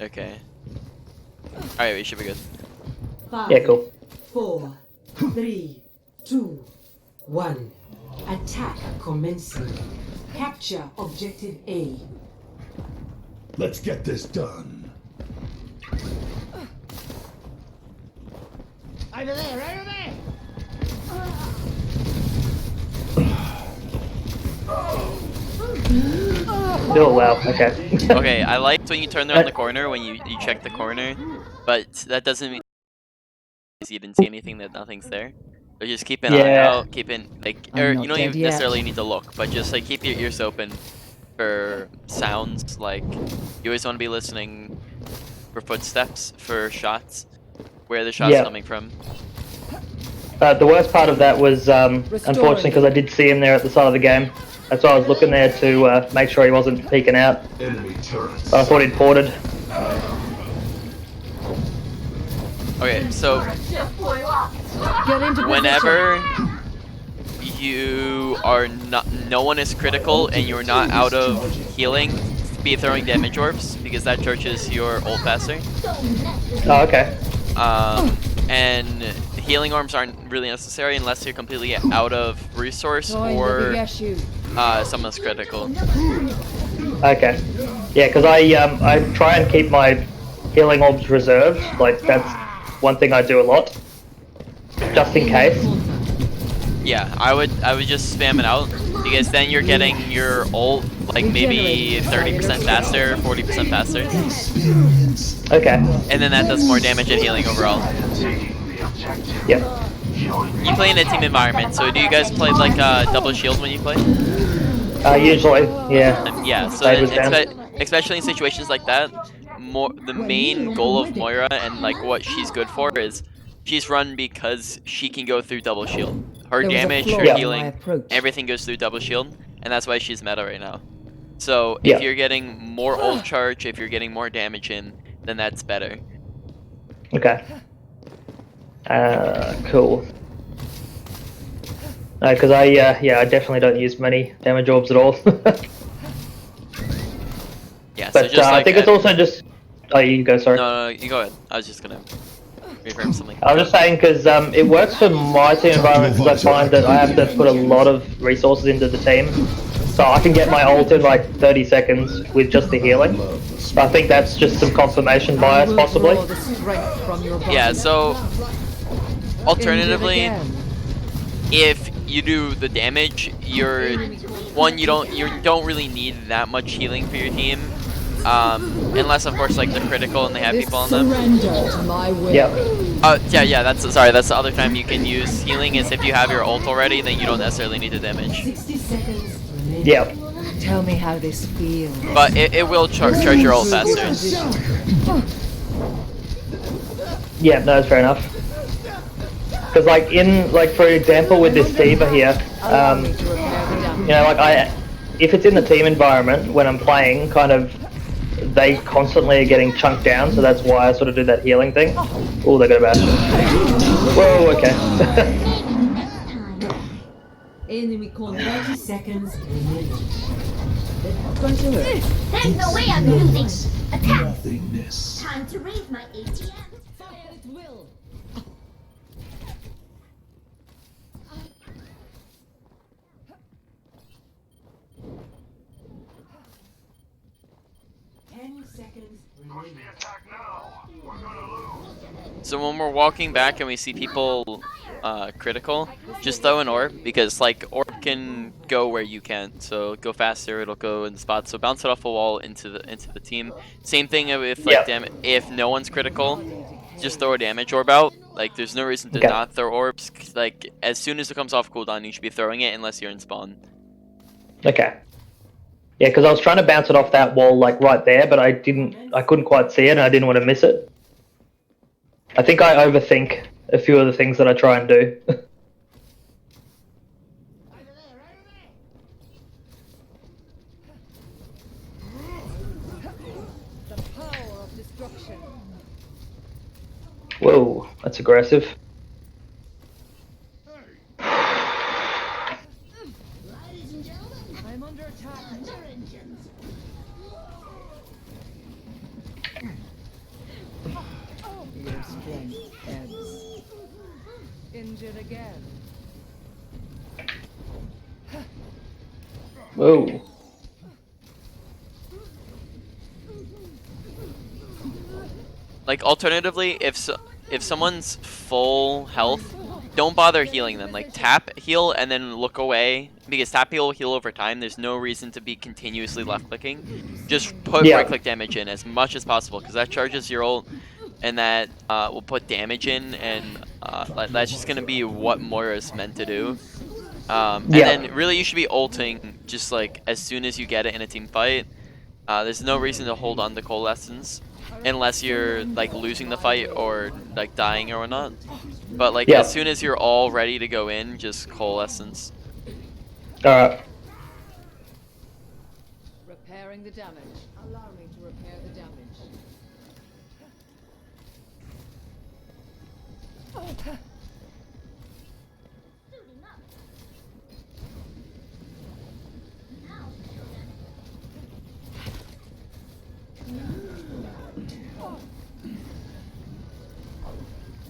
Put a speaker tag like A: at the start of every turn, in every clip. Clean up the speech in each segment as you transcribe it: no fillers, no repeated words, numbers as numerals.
A: Okay. Alright, we should be good.
B: 5,
C: Yeah, cool.
B: 4, 3, 2, 1. Attack commencing. Capture objective A.
D: Let's get this done.
E: Over there, over there!
C: Oh wow, okay.
A: Okay, I liked when you turn around the corner when you check the corner, but that doesn't mean you didn't see anything, that nothing's there. So just keep an eye
C: Yeah.
A: out, keep in like,
E: I'm
A: or
E: not
A: you don't
E: dead
A: even
E: yet.
A: necessarily need to look, but just like keep your ears open for sounds. Like you always want to be listening for footsteps, for shots, where the shot's
C: Yeah.
A: coming from.
C: The worst part of that was, unfortunately, because I did see him there at the start of the game. That's why I was looking there to make sure he wasn't peeking out.
D: Enemy turrets.
C: But I thought he'd ported.
A: Okay, so
E: Get into
A: whenever you are not, no one is critical and you're not out of healing, be throwing damage orbs because that charges your ult faster.
C: Oh, okay.
A: And healing orbs aren't really necessary unless you're completely out of resource or someone's critical.
C: Okay. Yeah, because I try and keep my healing orbs reserved. Like, that's one thing I do a lot. Just in case.
A: Yeah, I would just spam it out because then you're getting your ult like maybe 30% faster, 40% faster.
C: Okay.
A: And then that does more damage and healing overall.
C: Yep.
A: You play in a team environment, so do you guys play like double shield when you play?
C: Usually, yeah.
A: Yeah, so
C: Side was down.
A: especially in situations like that, the main goal of Moira and like what she's good for is she's run because she can go through double shield. Her
E: There was a
A: damage,
E: flaw
A: her
E: in my
A: healing,
E: approach.
A: everything goes through double shield, and that's why she's meta right now. So
C: Yeah.
A: if you're getting more ult charge, if you're getting more damage in, then that's better.
C: Okay. Cool. No, because I definitely don't use many damage orbs at all.
A: Yeah, so
C: But
A: just
C: I
A: like
C: think it's also just. Oh, you go. Sorry.
A: no, you go ahead. I was just gonna reaffirm something.
C: I was just saying because it works for my team environment because I find that I have to put a lot of resources into the team, so I can get my ult in like 30 seconds with just the healing. So I think that's just some confirmation bias, possibly.
A: Yeah, so alternatively, if you do the damage, you don't really need that much healing for your team, unless of course like the critical and they have people on them.
C: Yep.
A: Yeah, that's the other time you can use healing is if you have your ult already, then you don't necessarily need the damage.
B: 60 seconds remaining.
C: Yep.
E: Tell me how this feels.
A: But it will charge your ult faster.
C: Yeah, no, that's fair enough. Because like for example with this D.Va here, if it's in the team environment when I'm playing, kind of they constantly are getting chunked down, so that's why I sort of do that healing thing. Oh, they got a bash. Whoa, okay.
B: Enemy con 30 seconds remaining.
F: There's no way I'm losing. Attack!
D: Nothingness.
F: Time to raise my ATM.
B: Fire at will.
A: So when we're walking back and we see people critical, just throw an orb because like orb can go where you can't. So go faster, it'll go in the spot. So bounce it off a wall into the team. Same thing if like if no one's critical, just throw a damage orb out. Like there's no reason to not throw orbs. 'Cause, like as soon as it comes off cooldown, you should be throwing it unless you're in spawn.
C: Okay. Yeah, because I was trying to bounce it off that wall like right there, but I couldn't quite see it and I didn't want to miss it. I think I overthink a few of the things that I try and do. Whoa, that's aggressive.
E: Danger again.
C: Whoa.
A: Like alternatively, if someone's full health, don't bother healing them. Like tap heal and then look away, because tap heal will heal over time. There's no reason to be continuously left clicking. Just put
C: Yeah.
A: right click damage in as much as possible, because that charges your ult, and that will put damage in, and that's just gonna be what Moira is meant to do. And
C: Yeah.
A: then really you should be ulting just like as soon as you get it in a team fight. There's no reason to hold on to coalescence unless you're like losing the fight or like dying or whatnot. But like
C: Yeah.
A: as soon as you're all ready to go in, just coalescence.
C: Alright.
E: Repairing the damage. Allow me to repair the damage.
F: Suiting up.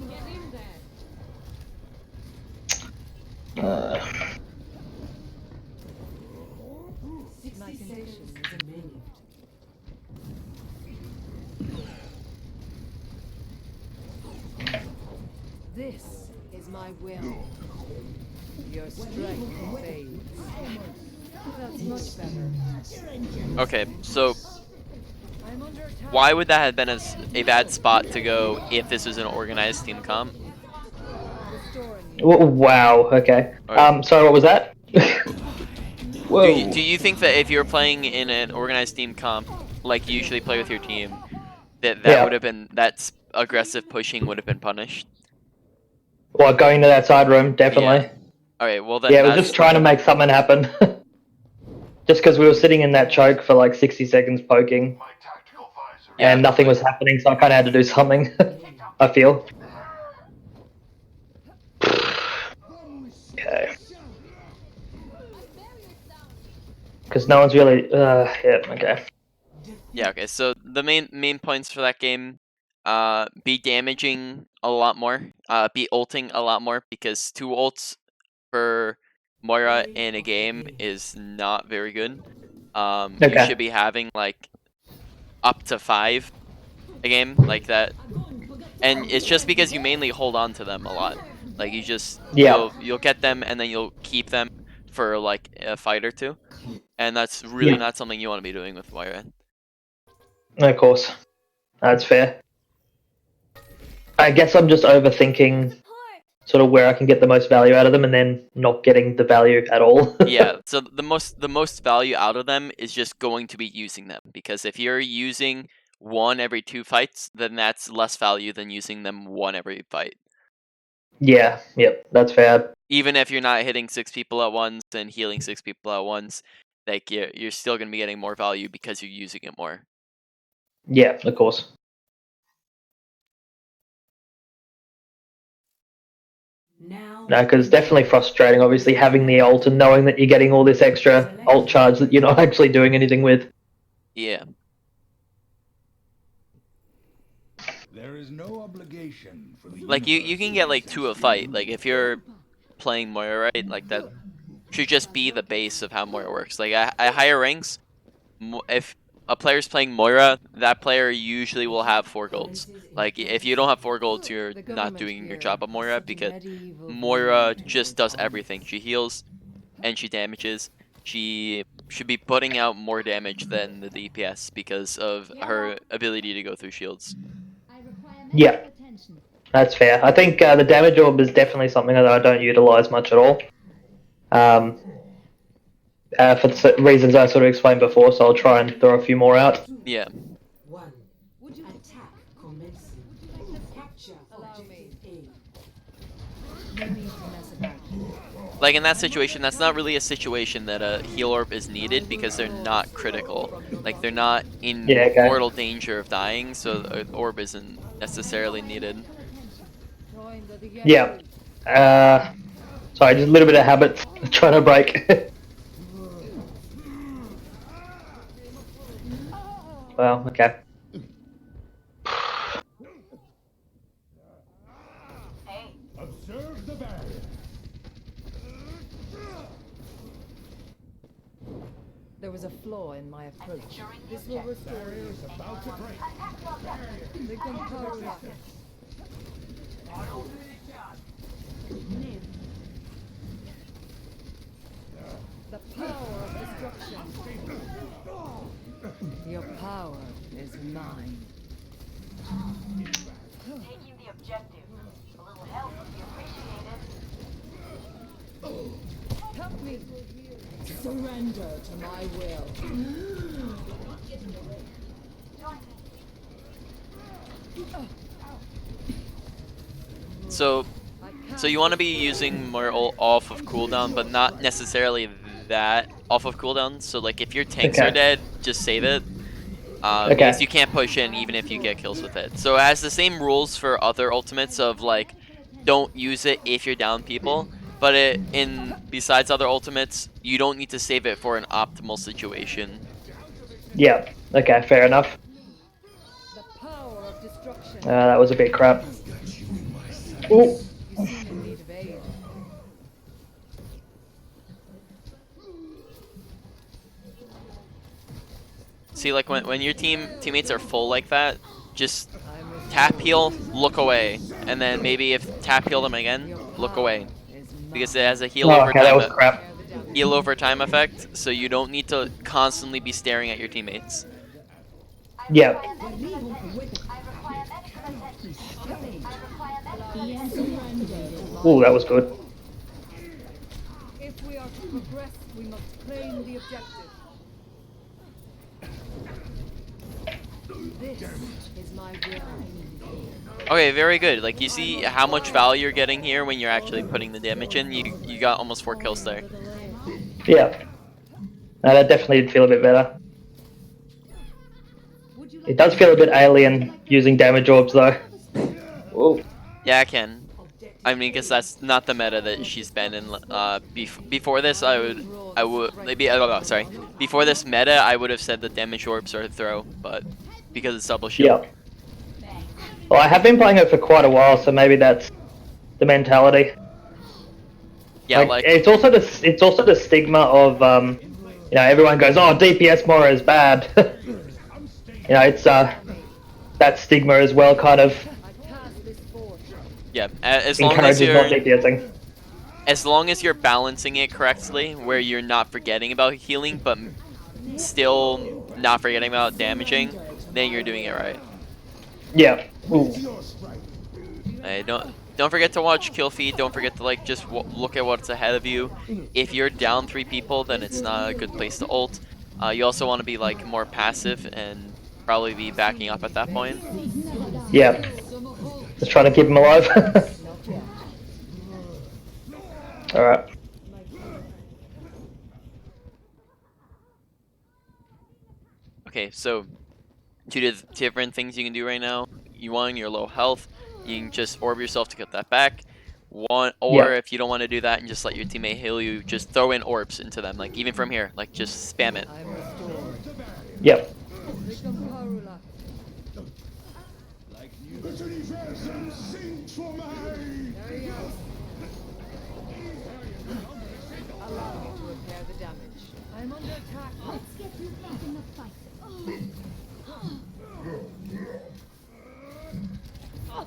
E: Get in there. My
B: 60
E: condition
B: seconds
E: is
B: remaining.
E: This is my will. Your strength fades. That's much better.
A: Okay, so
E: I'm under attack.
A: why would that have been a bad spot to go if this was an organized team comp?
E: Restoring you.
C: Wow, okay.
A: Alright.
C: Sorry, what was that? Whoa.
A: Do you think that if you're playing in an organized team comp, like you usually play with your team, that
C: Yeah.
A: would have been aggressive pushing would have been punished?
C: Well, going to that side room, definitely.
A: Okay, well then
C: Yeah, we're
A: that's
C: just trying to make something happen. Just because we were sitting in that choke for like 60 seconds poking,
D: My tactical visor.
A: Yeah.
C: and nothing was happening, so I kind of had to do something, I feel. Okay. Because no one's really, yeah, okay.
A: Yeah, okay, so the main points for that game, be damaging a lot more, be ulting a lot more, because 2 ults per Moira in a game is not very good. You
C: Okay.
A: should be having like up to 5 a game like that, and it's just because you mainly hold on to them a lot. Like you just
C: Yeah.
A: you'll get them and then you'll keep them for like a fight or two, and that's really
C: Yeah.
A: not something you want to be doing with Moira.
C: Of course. That's fair. I guess I'm just overthinking sort of where I can get the most value out of them and then not getting the value at all.
A: Yeah, so the most value out of them is just going to be using them, because if you're using 1 every 2 fights, then that's less value than using them 1 every fight.
C: Yeah, yep, that's fair.
A: Even if you're not hitting 6 people at once and healing 6 people at once, like you're still going to be getting more value because you're using it more.
C: Yeah, of course.
B: Now,
C: No, because it's definitely frustrating, obviously, having the ult and knowing that you're getting all this extra ult charge that you're not actually doing anything with.
A: Yeah.
D: There is no obligation for the
A: Like you can get like 2 a fight. Like if you're playing Moira, right? Like that should just be the base of how Moira works. Like at higher ranks, if a player's playing Moira, that player usually will have 4 golds. Like if you don't have 4 golds, you're not doing your job at Moira, because Moira just does everything. She heals and she damages. She should be putting out more damage than the DPS because of her ability to go through shields.
F: I require
C: Yeah.
F: medical attention.
C: That's fair. I think the damage orb is definitely something that I don't utilize much at all. For the reasons I sort of explained before, so I'll try and throw a few more out.
A: Yeah.
B: 1. Attack commencing. Capture objective A.
E: No need to mess about.
A: Like in that situation, that's not really a situation that a heal orb is needed, because they're not critical. Like they're not in
C: Yeah, okay.
A: mortal danger of dying, so an orb isn't necessarily needed.
E: Join the
C: Yeah. Sorry, just a little bit of habit trying to break. Well, okay.
D: Observe the battle.
E: There was a flaw in my approach. This will restore you.
D: About to break.
E: The Gunpowder. The power of destruction. Your power is mine.
G: Taking the objective. A little help would be appreciated.
E: Help me. Surrender to my will.
A: So you want to be using more off of cooldown, but not necessarily that off of cooldown. So like if your tanks
C: Okay.
A: are dead, just save it.
C: Okay.
A: Because you can't push in even if you get kills with it. So it has the same rules for other ultimates of like, don't use it if you're down people. But besides other ultimates, you don't need to save it for an optimal situation.
C: Yeah. Okay, fair enough.
E: The power of destruction.
C: That was a bit crap. Ooh.
E: You seem in need of aid.
A: See, like when your teammates are full like that, just
E: I'm with
A: tap heal, look away, and then maybe if tap heal them again, look away,
E: is
A: because
E: mine.
A: it has a heal
C: Oh,
A: over
C: okay, that
A: time
C: was crap.
E: Repair the damage.
A: heal over time effect, so you don't need to constantly be staring at your teammates.
C: Yeah.
G: I require medical attention. I require medical
C: Ooh, that was good.
E: If we are to progress, we must claim the objective. This is my will.
A: Okay, very good. Like you see how much value you're getting here when you're actually putting the damage in. You got almost 4 kills there.
C: Yeah. No, that definitely did feel a bit better.
E: Would you
C: It does feel a bit alien using damage orbs though. Ooh.
A: Yeah, I can. I mean, because that's not the meta that she's been in. Before this, I would maybe sorry. Before this meta, I would have said that damage orbs are a throw, but because it's double shield.
C: Yeah. Well, I have been playing it for quite a while, so maybe that's the mentality.
A: Yeah, like
C: it's also the stigma of you know, everyone goes, oh, DPS Mora is bad. You know, it's that stigma as well, kind of
E: I cast this forth.
A: yeah. As long as
C: encourages not
A: you're
C: DPSing.
A: as long as you're balancing it correctly, where you're not forgetting about healing, but still not forgetting about damaging, then you're doing it right.
C: Yeah. Ooh.
A: Hey, don't forget to watch kill feed. Don't forget to like just look at what's ahead of you. If you're down 3 people, then it's not a good place to ult. You also want to be like more passive and probably be backing up at that point.
C: Yeah. Just trying to keep him alive.
E: Not yet.
C: Alright.
A: Okay, so two different things you can do right now. One, you're low health. You can just orb yourself to get that back. Or
C: Yeah.
A: if you don't want to do that and just let your teammate heal you, just throw in orbs into them. Like even from here, like just spam it.
E: I'm restored.
C: Yep.
E: The Gunpowder.
D: Like you. The universum sings for me.
E: There he is. Allow me to repair the damage. I'm under attack.
F: Let's get you back in the fight.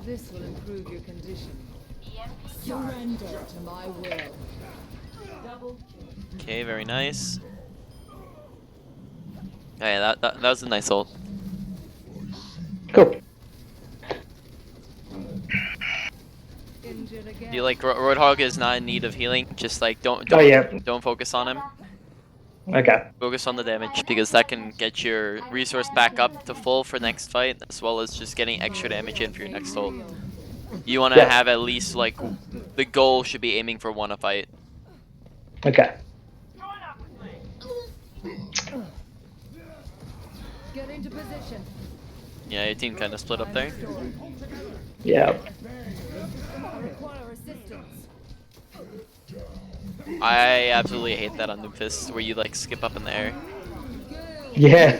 E: This will improve your condition. Surrender to my will.
A: Okay, very nice. Okay, that was a nice ult.
C: Cool.
E: Injured again.
A: Do you like Roadhog is not in need of healing? Just like don't
C: Oh, yeah.
A: don't focus on him.
C: Okay.
A: Focus on the damage because that can get your resource back up to full for next fight, as well as just getting extra damage in for your next ult. You want to
C: Yeah.
A: have at least like the goal should be aiming for 1 a fight.
C: Okay.
E: Get into position.
A: Yeah, your team kind of split up
E: I'm
A: there.
E: restored.
C: Yeah.
E: I require assistance.
A: I absolutely hate that on Doomfist where you like skip up in the air.
C: Yeah.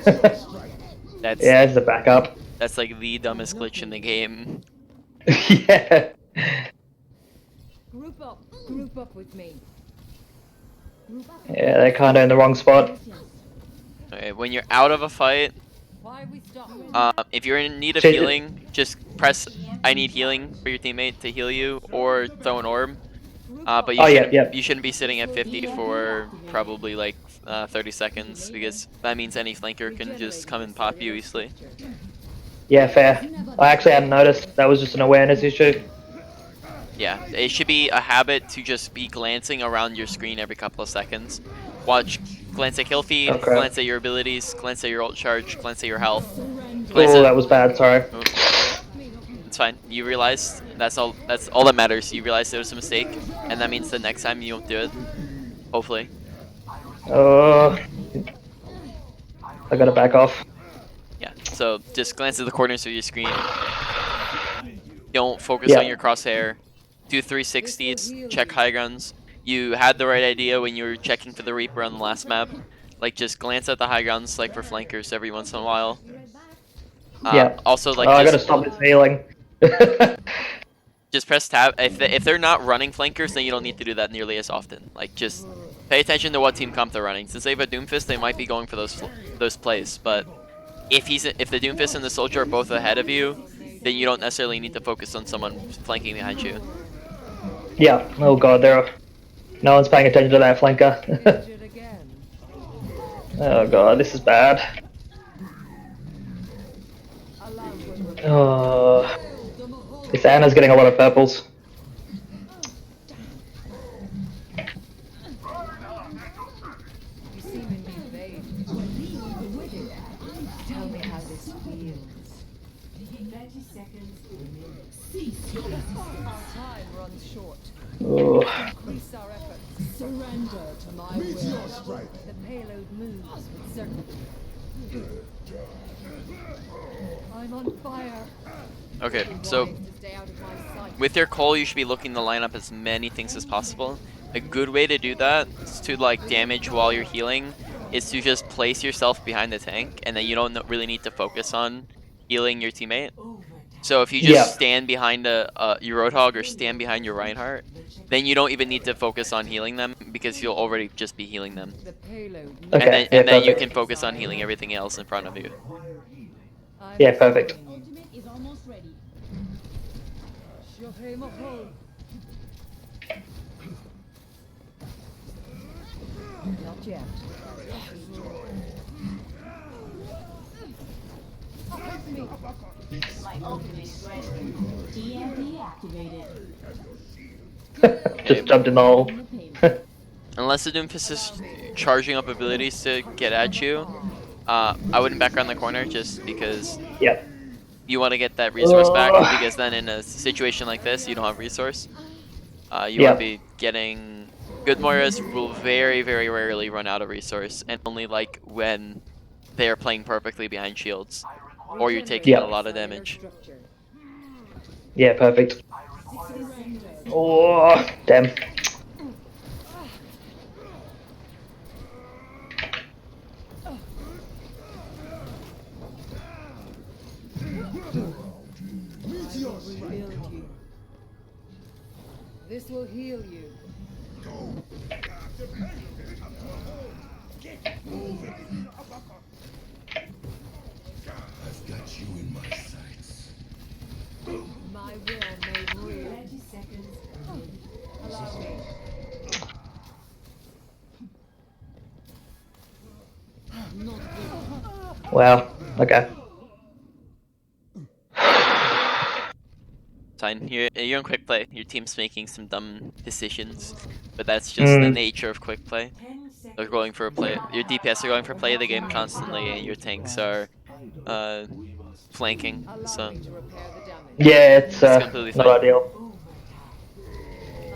A: That's
C: Yeah, it's the backup.
A: that's like the dumbest glitch in the game.
C: Yeah.
E: Group up. Group up with me.
C: Yeah, they're kind of in the wrong spot.
A: Okay, when you're out of a fight,
E: Why we stop?
A: if you're in need of
C: Change it.
A: healing, just press I need healing for your teammate to heal you, or throw an orb. But you
C: Oh, yeah,
A: shouldn't
C: yeah.
A: you shouldn't be sitting at 50 for probably like 30 seconds, because that means any flanker can just come and pop you easily.
C: Yeah, fair. I actually hadn't noticed. That was just an awareness issue.
A: Yeah, it should be a habit to just be glancing around your screen every couple of seconds. Watch, glance at kill feed,
C: Oh, crap.
A: glance at your abilities, glance at your ult charge, glance at your health.
C: Oh,
A: Glance
C: that
A: at,
C: was bad. Sorry.
A: oh, it's fine. You realized that's all. That's all that matters. You realized it was a mistake, and that means the next time you won't do it. Hopefully.
C: I gotta back off.
A: Yeah. So just glance at the corners of your screen. Don't focus
C: Yeah.
A: on your crosshair. Do 360s. Check high grounds. You had the right idea when you were checking for the Reaper on the last map. Like, just glance at the high grounds, like for flankers every once in a while.
C: Yeah.
A: Also, like,
C: Oh, I gotta
A: just,
C: stop this healing.
A: just press tab. If they're not running flankers, then you don't need to do that nearly as often. Like, just pay attention to what team comp they're running. Since they have a Doomfist, they might be going for those plays. But if the Doomfist and the Soldier are both ahead of you, then you don't necessarily need to focus on someone flanking behind you.
C: Yeah. Oh god, no one's paying attention to that flanker.
E: It again.
C: Oh god, this is bad. Oh, this Anna's getting a lot of purples.
E: You seem in me vague. Tell me how this feels.
B: 30 seconds remaining. Cease your resistance.
E: Time runs short.
C: Oh.
E: Increase our efforts. Surrender to my will. The payload moves with certainty. I'm on fire.
A: Okay, so
E: Wise to stay out of my sight.
A: with your Cole, you should be looking to line up as many things as possible. A good way to do that is to like damage while you're healing is to just place yourself behind the tank, and then you don't really need to focus on healing your teammate. So if you just
C: Yeah.
A: stand behind your Roadhog or stand behind your Reinhardt, then you don't even need to focus on healing them, because you'll already just be healing them.
E: The payload moves.
C: Okay.
A: And then,
C: yeah,
A: and then you
C: perfect.
A: can focus on healing everything else in front of you.
E: I'm
C: Yeah, perfect.
E: following you.
F: Ultimate is almost ready.
E: Shohei Mahol. Not yet. Help me.
G: My ultimate is ready.
B: EMP activated.
C: Just jumped in the hole.
A: Unless the Doomfist is charging up abilities to get at you, I wouldn't back around the corner, just because
C: Yeah.
A: you want to get that resource back,
C: Ugh.
A: because then in a situation like this, you don't have resource. You
C: Yeah.
A: want to be getting... Good Moiras will very, very rarely run out of resource, and only like when they are playing perfectly behind shields, or you're taking
C: Yeah.
A: a lot of damage.
E: Structure.
C: Yeah, perfect. Oh, damn.
E: Rebuild you. This will heal you.
D: I've got you in my sights.
E: My will made real.
B: 30 seconds remaining.
E: Allow me.
C: Wow. Okay.
A: Fine, you're in quick play. Your team's making some dumb decisions, but that's just the nature of quick play.
B: 10 seconds.
A: They're going for a play. Your DPS are going for play of the game constantly, and your tanks are flanking.
E: Allow
A: So
E: me to repair the damage.
C: Yeah, it's
A: completely
C: not
A: fine.
C: ideal.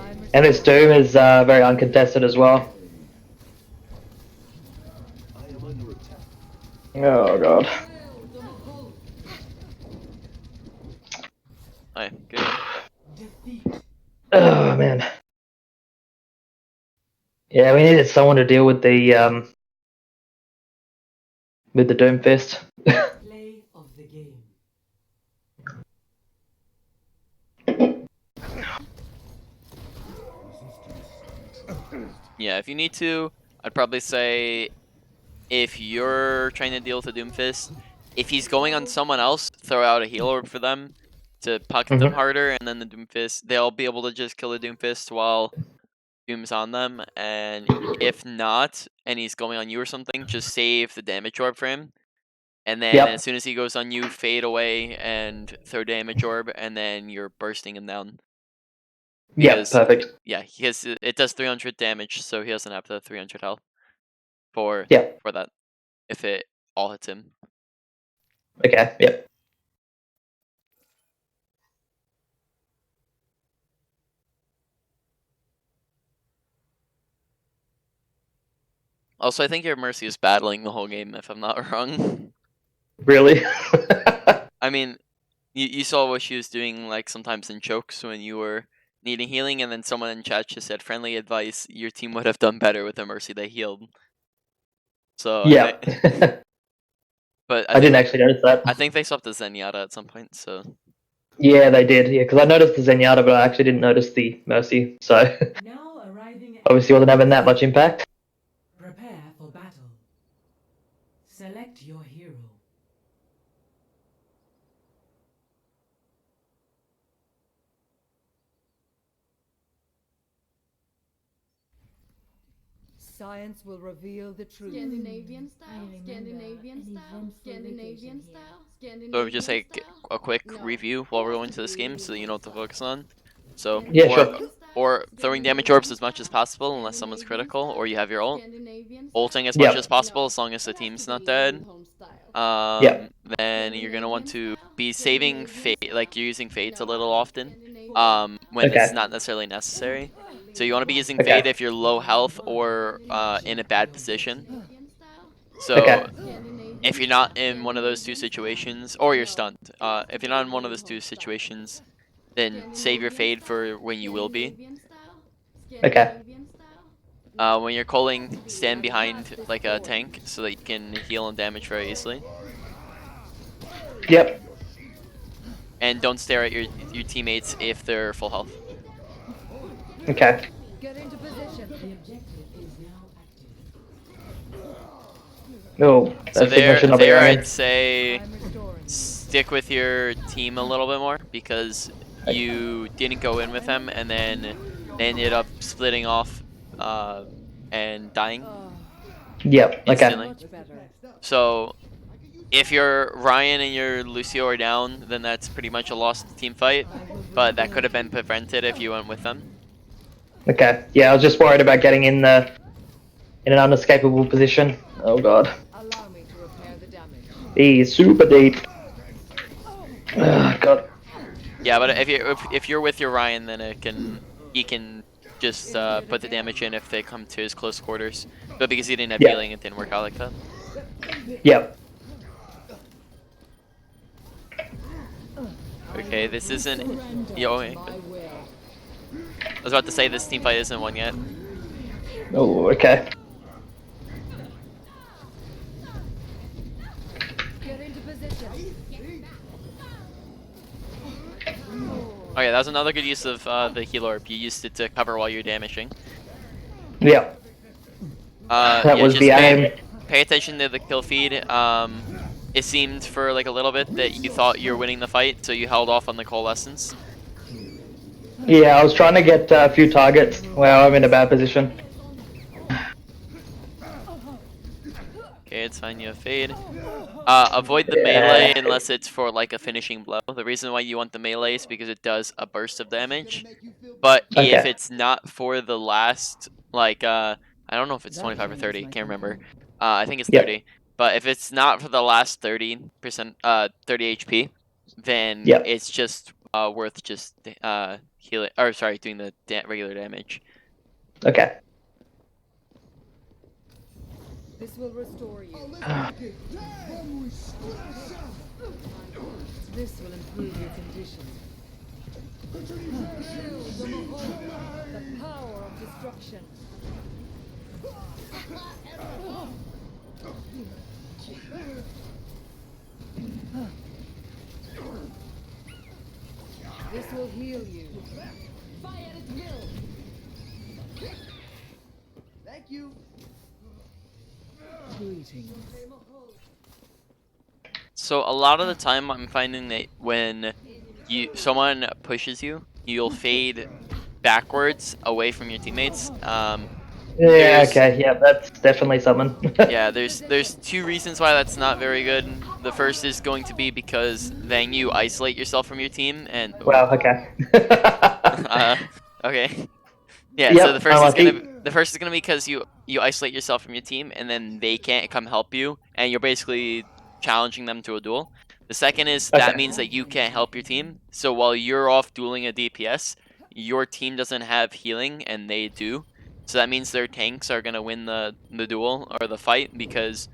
E: I'm
C: And this Doom is very uncontested as well. Oh god.
A: alright, good.
C: Oh man. Yeah, we needed someone to deal with the Doomfist.
B: Play of the game.
A: Yeah, if you need to, I'd probably say if you're trying to deal with a Doomfist, if he's going on someone else, throw out a heal orb for them to pocket them harder, and then the Doomfist, they'll be able to just kill the Doomfist while Doom's on them. And if not, and he's going on you or something, just save the damage orb for him. And then
C: Yep.
A: as soon as he goes on you, fade away and throw damage orb, and then you're bursting him down.
C: Yeah,
A: Because-
C: perfect.
A: Yeah, it does 300 damage, so he doesn't have the 300 health for
C: Yeah.
A: that if it all hits him.
C: Okay, yep.
A: Also, I think your Mercy is battling the whole game, if I'm not wrong.
C: Really?
A: I mean, you saw what she was doing, like, sometimes in chokes when you were needing healing, and then someone in chat just said, friendly advice, your team would have done better with the Mercy they healed. So,
C: Yeah.
A: but
C: I didn't actually notice that.
A: I think they swapped the Zenyatta at some point, so...
C: Yeah, they did. Yeah, because I noticed the Zenyatta, but I actually didn't notice the Mercy. So
B: Now arriving at
C: obviously wasn't having that much impact.
B: prepare for battle. Select your hero.
E: Science will reveal the truth.
F: Scandinavian style,
H: remember
F: Scandinavian
H: an
F: style,
H: eventful
F: Scandinavian
H: vacation here.
F: style, Scandinavian
A: So just like
F: style.
A: a quick
F: No.
A: review while we're going to this game, so you know what to focus on. So,
C: Yeah,
A: or,
C: sure.
A: or throwing damage orbs as much as possible, unless someone's critical, or you have your ult.
F: Scandinavian
A: Ulting as
C: Yeah.
A: much as possible, as long as the team's not dead.
C: Yeah.
A: Then you're gonna want to be saving fate, like you're using fates a little often.
F: Scandinavian
A: When
C: Okay.
A: it's not necessarily necessary. So you want to be using
C: Okay.
A: fate if you're low health or in a bad position. So
C: Okay.
A: if you're not in one of those two situations, or you're stunned, if you're not in one of those two situations, then save your fade for when you will be.
C: Okay.
A: When you're calling, stand behind like a tank so that you can heal and damage very easily.
C: Yep.
A: And don't stare at your teammates if they're full health.
C: Okay.
E: Get into position.
B: The objective is now active.
C: Oh,
A: So
C: that signal should not be
A: there
C: running.
A: I'd say
E: I'm restoring.
A: stick with your team a little bit more because you didn't go in with them and then they ended up splitting off and dying.
E: Oh,
C: Yep. Okay.
A: Instantly.
E: much better.
A: So if your Ryan and your Lucio are down, then that's pretty much a lost team fight. But that could have been prevented if you went with them.
C: Okay. Yeah, I was just worried about getting in an unescapable position. Oh god.
E: Allow me to repair the damage.
C: He's super deep. God.
A: Yeah, but if you're with your Ryan, then he can just put the damage in if they come to his close quarters. But because he didn't have
C: Yeah.
A: healing, it didn't work out like that.
C: Yep.
A: Okay, this isn't.
E: Surrender
A: Yo,
E: to
A: wait.
E: my will.
A: I was about to say this team fight isn't one yet.
C: Oh, okay.
E: Get into position.
A: Okay, that was another good use of the heal orb. You used it to cover while you're damaging.
C: Yep.
A: That
C: That was the aim.
A: Pay attention to the kill feed. It seemed for like a little bit that you thought you were winning the fight, so you held off on the coalescence.
C: Yeah, I was trying to get a few targets. Wow, I'm in a bad position.
A: Okay, it's fine, you have fade. Avoid the
C: Yeah.
A: melee unless it's for like a finishing blow. The reason why you want the melee is because it does a burst of damage. But if
C: Okay.
A: it's not for the last, like, I don't know if it's 25 or 30, can't remember. I think it's
C: Yep.
A: 30. But if it's not for the last 30%, 30 HP, then
C: Yep.
A: it's just worth just healing, or sorry, doing the regular damage.
C: Okay.
E: This will restore you. This will improve your condition. The power of destruction. This will heal you. Fire at will.
I: Thank you.
E: Greetings.
A: So a lot of the time, I'm finding that when someone pushes you, you'll fade backwards away from your teammates.
C: Yeah,
A: There's-
C: okay, yeah, that's definitely something.
A: Yeah, there's two reasons why that's not very good. The first is going to be because then you isolate yourself from your team, and
C: Wow, okay.
A: okay, yeah.
C: Yep,
A: So the first is
C: unlucky.
A: gonna be because you isolate yourself from your team, and then they can't come help you, and you're basically challenging them to a duel. The second is that
C: Okay.
A: means that you can't help your team. So while you're off dueling a DPS, your team doesn't have healing, and they do. So that means their tanks are gonna win the duel or the fight because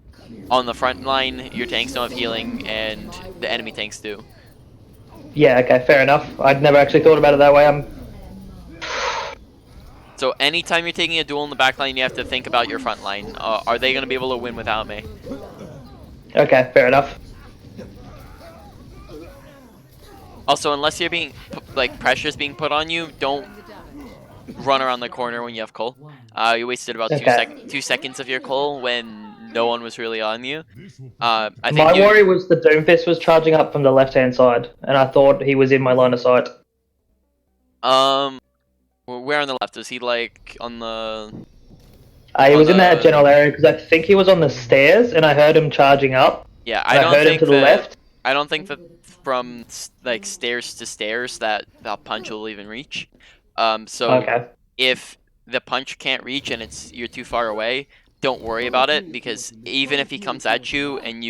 A: on the front line your tanks don't have healing and the enemy tanks do.
C: Yeah, okay, fair enough. I'd never actually thought about it that way.
A: So anytime you're taking a duel in the back line, you have to think about your front line. Are they gonna be able to win without me?
C: Okay, fair enough.
A: Also, unless you're being like pressure's being put on you, don't run around the corner when you have Cole. You wasted about
C: Okay.
A: 2 seconds of your Cole when no one was really on you. I think
C: My worry was the Doomfist was charging up from the left-hand side, and I thought he was in my line of sight.
A: Where on the left? Was he like on the?
C: He was in that
A: the-
C: general area because I think he was on the stairs, and I heard him charging up.
A: Yeah,
C: And I
A: don't
C: heard him
A: think
C: to the
A: that.
C: left.
A: I don't think that from like stairs to stairs that punch will even reach. So
C: Okay.
A: if the punch can't reach and you're too far away, don't worry about it because even if he comes at you and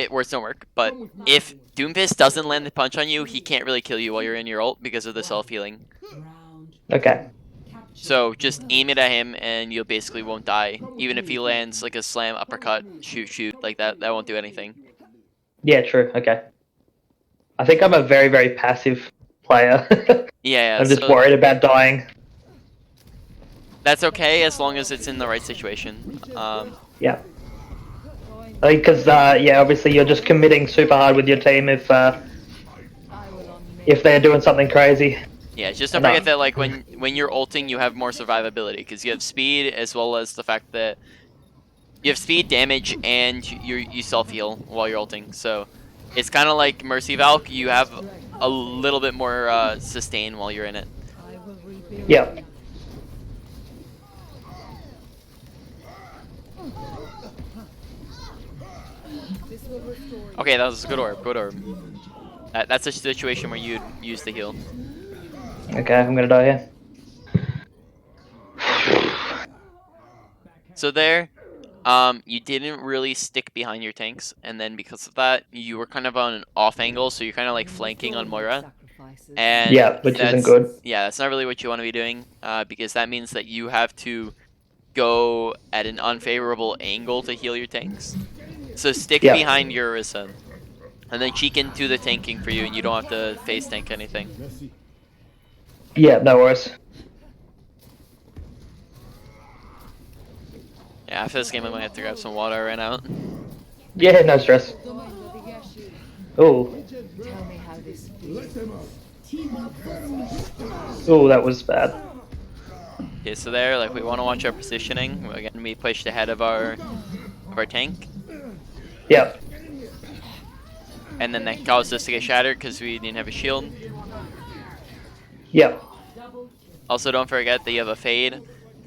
A: words don't work. But if Doomfist doesn't land the punch on you, he can't really kill you while you're in your ult because of the self healing.
B: Round
C: Okay.
A: So just aim it at him and you basically won't die. Even if he lands like a slam, uppercut, shoot, like that won't do anything.
C: Yeah, true. Okay. I think I'm a very, very passive player.
A: Yeah,
C: I'm just
A: so
C: worried about dying.
A: that's okay as long as it's in the right situation.
C: Yeah. I think because, yeah, obviously you're just committing super hard with your team if they're doing something crazy.
A: Yeah, just don't
C: No.
A: forget that like when you're ulting, you have more survivability because you have speed as well as the fact that you have speed, damage, and you self heal while you're ulting. So it's kind of like Mercy Valk. You have a little bit more sustain while you're in it.
E: I will rebuild.
C: Yeah.
E: This will restore you.
A: Okay, that was a good orb. Good orb. That's a situation where you'd use the heal.
C: Okay, I'm gonna die here.
A: So there, you didn't really stick behind your tanks, and then because of that, you were kind of on an off angle, so you're kind of like flanking on Moira. And
C: Yeah, which isn't
A: that's-
C: good.
A: Yeah, that's not really what you want to be doing, because that means that you have to go at an unfavorable angle to heal your tanks. So stick
C: Yeah.
A: behind your Orisa, and then she can do the tanking for you, and you don't have to face tank anything.
C: Yeah, no worries.
A: Yeah, after this game, I might have to grab some water. I ran out.
C: Yeah, no stress. Ooh.
E: Tell me how this feels.
C: Ooh, that was bad.
A: Okay, so there, like we want to watch our positioning. We're gonna be pushed ahead of our tank,
C: Yeah.
A: and then that caused us to get shattered because we didn't have a shield.
C: Yeah.
A: Also, don't forget that you have a fade.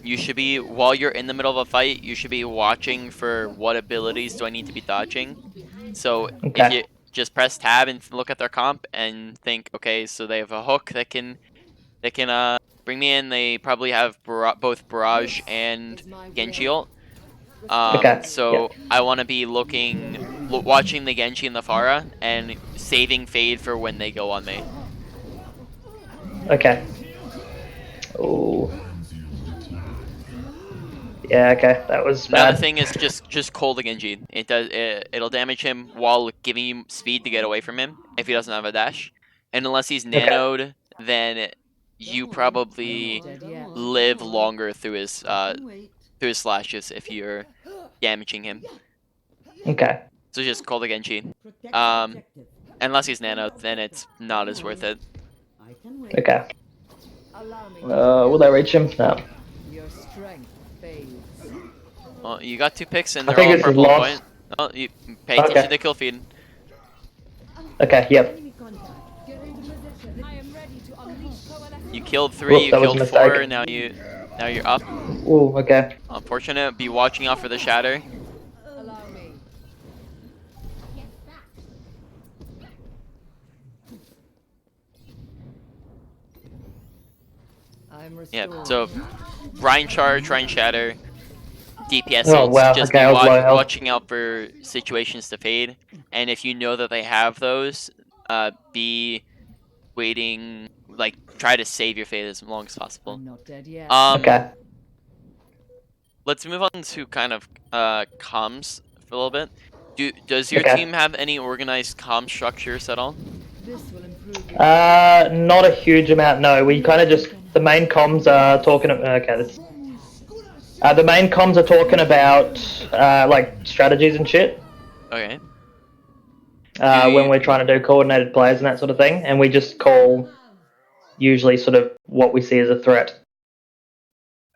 A: You should be, while you're in the middle of a fight, you should be watching for what abilities do I need to be dodging. So if
C: Okay.
A: you just press tab and look at their comp and think, okay, so they have a hook that can bring me in. They probably have both Barrage and Genji ult.
C: Okay,
A: So I want to be watching the Genji and the Pharah and saving fade for when they go on me.
C: Okay. Ooh. Yeah, okay, that was
A: Another
C: bad.
A: thing is just call the Genji. It'll damage him while giving you speed to get away from him if he doesn't have a dash. And unless he's nanoed, then you probably
E: Dead yet.
A: live longer through his slashes if you're damaging him.
C: Okay.
A: So just call the Genji.
B: protect
A: Um,
B: objective.
A: Unless he's nanoed, then it's not as worth it.
B: I can wait.
E: Allow me.
C: Will I reach him? No.
E: Your strength fades.
A: Well, you got 2 picks and
C: I
A: they're
C: think
A: all
C: this is
A: purple
C: lost.
A: point. Oh, you pay attention
C: Okay.
A: to kill feed.
C: Okay, yep.
E: Enemy contact. Get into position. I am ready to unleash coalescence.
A: You killed 3,
C: Whoops,
A: you
C: that was a
A: killed 4,
C: mistake.
A: now you're up.
C: Ooh, okay.
A: Unfortunate, be watching out for the shatter.
E: Allow me. I'm restored.
A: Yeah, so Ryan charge, Ryan shatter, DPS
C: Oh,
A: ults,
C: wow,
A: just
C: okay,
A: be
C: I was low health.
A: watching out for situations to fade. And if you know that they have those, be waiting, like try to save your fade as long as possible.
E: I'm not dead yet.
C: Okay.
A: Let's move on to kind of comms for a little bit. Does your
C: Okay.
A: team have any organized comm structures at all?
E: This will improve your
C: Not a huge amount, no. We kind of just, the main comms are talking, okay, this. The main comms are talking about, like, strategies and shit.
A: Okay.
C: When we're trying to do coordinated plays and that sort of thing. And we just call, usually, sort of, what we see as a threat.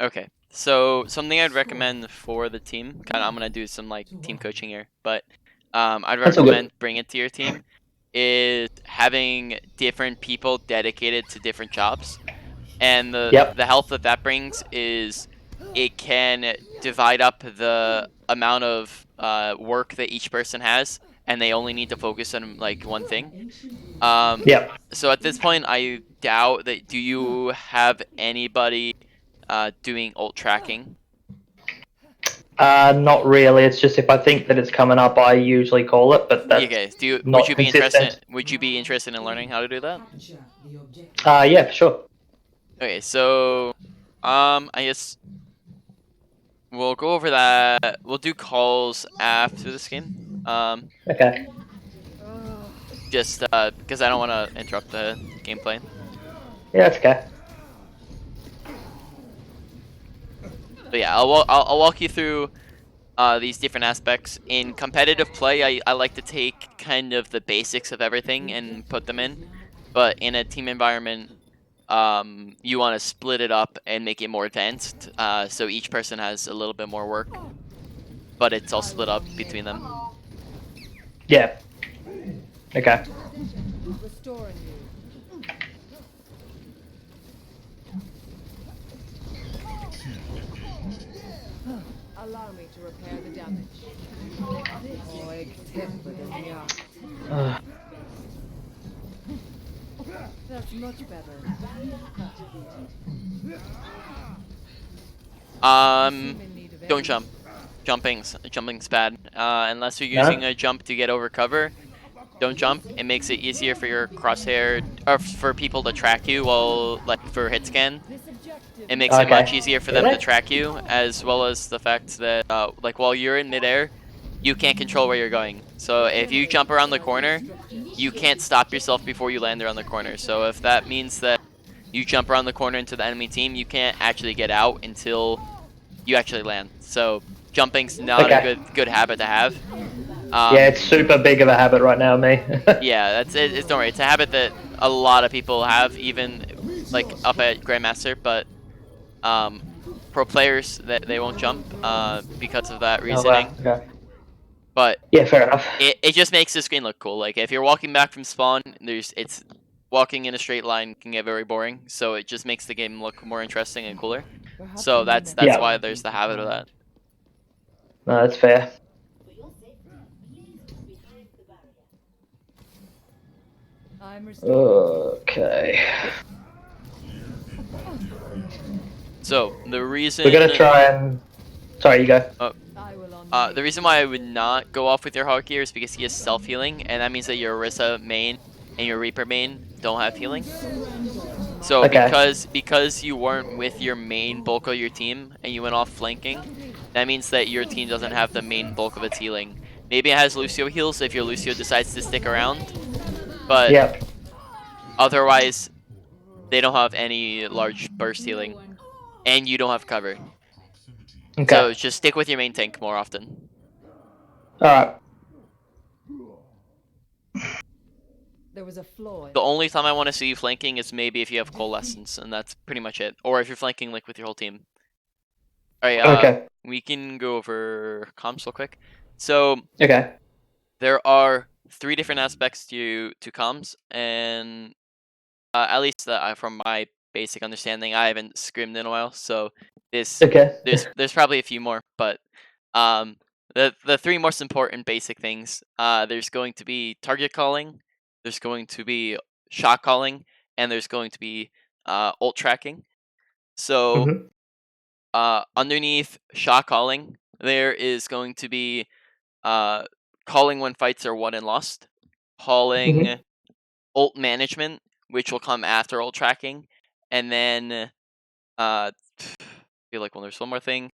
A: Okay. So something I'd recommend for the team, kind of, I'm gonna do some like team coaching here, but I'd
C: That's all good.
A: recommend bring it to your team is having different people dedicated to different jobs, and
C: Yep.
A: the help that that brings is it can divide up the amount of work that each person has, and they only need to focus on like one thing.
C: Yep.
A: So at this point, I doubt that. Do you have anybody doing ult tracking?
C: Not really. It's just if I think that it's coming up, I usually call it, but that's
A: Okay.
C: not
A: Would you be
C: consistent.
A: interested? Would you be interested in learning how to do that?
B: Capture the objective.
C: Yeah, for sure.
A: Okay. So, I guess we'll go over that. We'll do calls after this game.
C: Okay.
A: Just because I don't want to interrupt the gameplay.
C: Yeah, that's okay.
A: But yeah, I'll walk you through these different aspects. In competitive play, I like to take kind of the basics of everything and put them in. But in a team environment, you want to split it up and make it more advanced. So each person has a little bit more work, but it's all split up between them.
C: Yeah. Okay.
E: restoring you. Allow me to repair the damage. Oh, except for the yacht. That's much better. In need of
A: Don't
E: aid.
A: jump. Jumping's bad. Unless you're using a jump to get over cover, don't jump. It makes it easier for your crosshair or for people to track you while like for hit scan.
E: This objective
A: It makes it
C: Okay.
A: much easier for them to
C: Really?
A: track you, as well as the fact that like while you're in midair, you can't control where you're going. So if you jump around the corner, you can't stop yourself before you land around the corner. So if that means that you jump around the corner into the enemy team, you can't actually get out until you actually land. So jumping's not
C: Okay.
A: a good habit to have.
C: Yeah, it's super big of a habit right now, me.
A: Yeah, that's it. Don't worry. It's a habit that a lot of people have, even like up at Grandmaster. But pro players that they won't jump because of that
C: Oh,
A: reasoning.
C: wow. Okay.
A: But
C: Yeah, fair enough.
A: it just makes the screen look cool. Like if you're walking back from spawn, it's walking in a straight line can get very boring. So it just makes the game look more interesting and cooler.
E: Perhaps
A: So
E: in
A: that's
E: the next
C: Yeah.
A: why there's the habit of that.
C: No, that's fair.
E: I'm restored.
C: Okay.
A: So the reason
C: We're gonna try and. Sorry, you go.
E: I will on
A: the reason why I would not go off with your Hawk here is because he has self healing, and that means that your Orisa main and your Reaper main don't have healing. So
C: Okay.
A: because you weren't with your main bulk of your team and you went off flanking, that means that your team doesn't have the main bulk of its healing. Maybe it has Lucio heals if your Lucio decides to stick around, but
C: Yep.
A: otherwise they don't have any large burst healing, and you don't have cover.
C: Okay.
A: So just stick with your main tank more often.
C: Alright.
E: There was a flaw.
A: The only time I want to see you flanking is maybe if you have coalescence, and that's pretty much it. Or if you're flanking like with your whole team. Alright,
C: Okay.
A: we can go over comms real quick. So
C: Okay.
A: there are 3 different aspects to comms, and at least from my basic understanding, I haven't scrimmed in a while, so
C: Okay.
A: there's probably a few more, but um, the 3 most important basic things. There's going to be target calling, there's going to be shot calling, and there's going to be ult tracking. So
C: Mhm.
A: underneath shot calling, there is going to be calling when fights are won and lost, calling
C: Mhm.
A: ult management, which will come after ult tracking, and then I feel like when there's one more thing.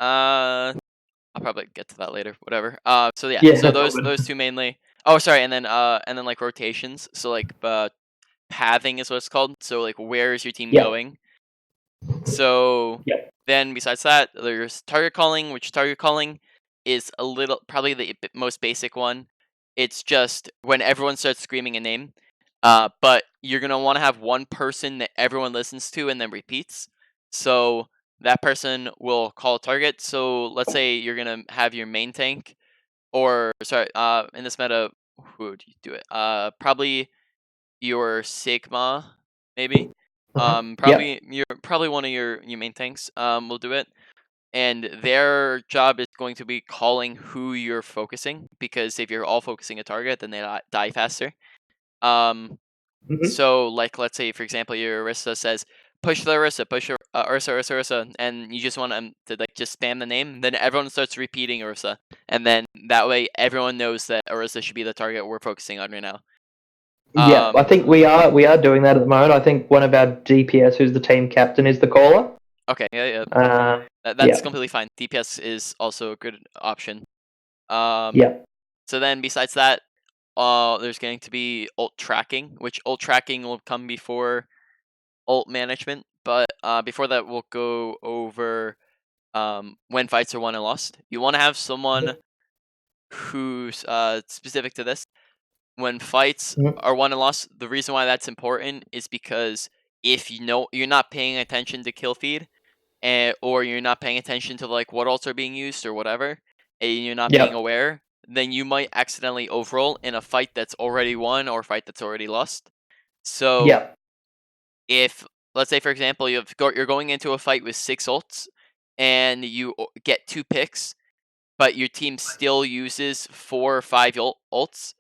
A: I'll probably get to that later. Whatever. So yeah.
C: Yeah.
A: So
C: That's all good.
A: those 2 mainly. Oh, sorry. And then like rotations. So like pathing is what it's called. So like where is your team
C: Yeah.
A: going? So
C: Yeah.
A: then besides that, there's target calling, which target calling is a little probably the most basic one. It's just when everyone starts screaming a name. But you're gonna want to have one person that everyone listens to and then repeats. So that person will call a target. So let's say you're gonna have your main tank, or sorry, in this meta, who would you do it? Probably your Sigma, maybe.
C: Uh-huh. Yeah.
A: Probably one of your main tanks. Will do it, and their job is going to be calling who you're focusing, because if you're all focusing a target, then they die faster. Um,
C: Mhm.
A: so, like, let's say, for example, your Orisa says, push the Orisa, push your Orisa, Orisa, Orisa, and you just want them to, like, just spam the name, then everyone starts repeating Orisa. And then that way, everyone knows that Orisa should be the target we're focusing on right now.
C: Yeah. I think we are doing that at the moment. I think one of our DPS, who's the team captain, is the caller.
A: Okay, yeah. That's
C: Yeah.
A: completely fine. DPS is also a good option. Um,
C: Yeah.
A: so then, besides that, there's going to be ult tracking, which ult tracking will come before ult management. But before that, we'll go over when fights are won and lost. You want to have someone who's specific to this. When fights
C: Mhm.
A: are won and lost, the reason why that's important is because if you know you're not paying attention to kill feed, or you're not paying attention to like what ults are being used or whatever, and you're not being
C: Yeah.
A: aware, then you might accidentally overroll in a fight that's already won or a fight that's already lost. So
C: Yeah.
A: if, let's say for example, you're going into a fight with 6 ults and you get 2 picks, but your team still uses 4 or 5 ults,